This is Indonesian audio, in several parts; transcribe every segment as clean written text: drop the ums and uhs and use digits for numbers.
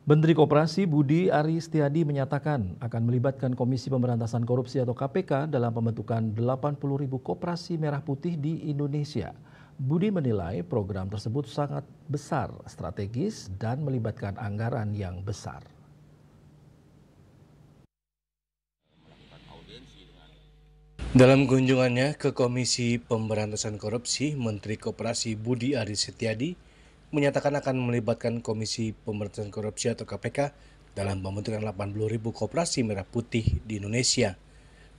Menteri Koperasi Budi Aris Setiadi menyatakan akan melibatkan Komisi Pemberantasan Korupsi atau KPK dalam pembentukan 80.000 koperasi merah putih di Indonesia. Budi menilai program tersebut sangat besar, strategis, dan melibatkan anggaran yang besar. Dalam kunjungannya ke Komisi Pemberantasan Korupsi, Menteri Koperasi Budi Aris Setiadi menyatakan akan melibatkan Komisi Pemberantasan Korupsi atau KPK dalam pembentukan 80.000 koperasi merah putih di Indonesia.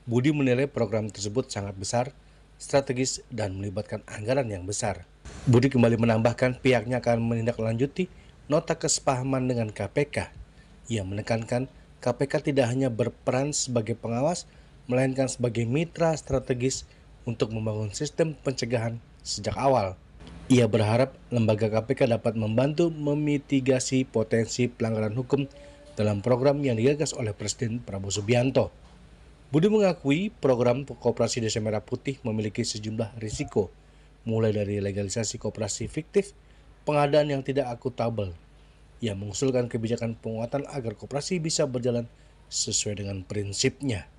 Budi menilai program tersebut sangat besar, strategis, dan melibatkan anggaran yang besar. Budi kembali menambahkan pihaknya akan menindaklanjuti nota kesepahaman dengan KPK. Ia menekankan KPK tidak hanya berperan sebagai pengawas, melainkan sebagai mitra strategis untuk membangun sistem pencegahan sejak awal. Ia berharap lembaga KPK dapat membantu memitigasi potensi pelanggaran hukum dalam program yang digagas oleh Presiden Prabowo Subianto. Budi mengakui program koperasi Desa Merah Putih memiliki sejumlah risiko, mulai dari legalisasi koperasi fiktif, pengadaan yang tidak akuntabel. Ia mengusulkan kebijakan penguatan agar koperasi bisa berjalan sesuai dengan prinsipnya.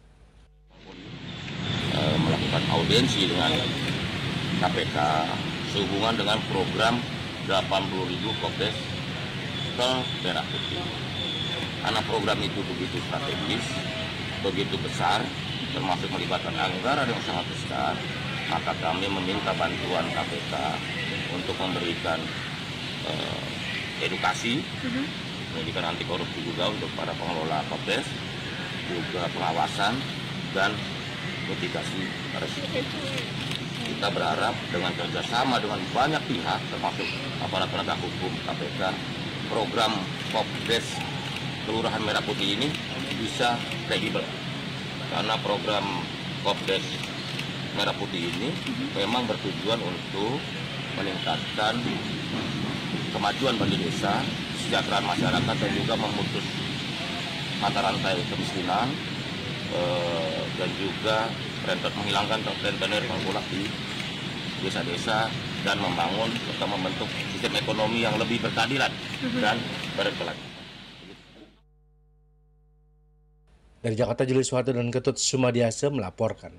Melakukan audiensi dengan KPK sehubungan dengan program 80.000 kopdes merah putih. Karena program itu begitu strategis, begitu besar, termasuk melibatkan anggaran yang sangat besar, maka kami meminta bantuan KPK untuk memberikan edukasi, pendidikan anti korupsi juga untuk para pengelola kopdes, juga pengawasan dan mitigasi resiko. Kita berharap dengan kerjasama dengan banyak pihak, termasuk aparat penegak hukum, KPK, program Kopdes Kelurahan Merah Putih ini bisa kredibel. Karena program Kopdes Merah Putih ini memang bertujuan untuk meningkatkan kemajuan bagi desa, kesejahteraan masyarakat, dan juga memutus mata rantai kemiskinan, dan juga menghilangkan rentenir tengkulak di desa-desa dan membangun serta membentuk sistem ekonomi yang lebih berkeadilan dan berkelanjutan. Dari Jakarta, Julius Suharto dan Ketut Sumadiasa melaporkan.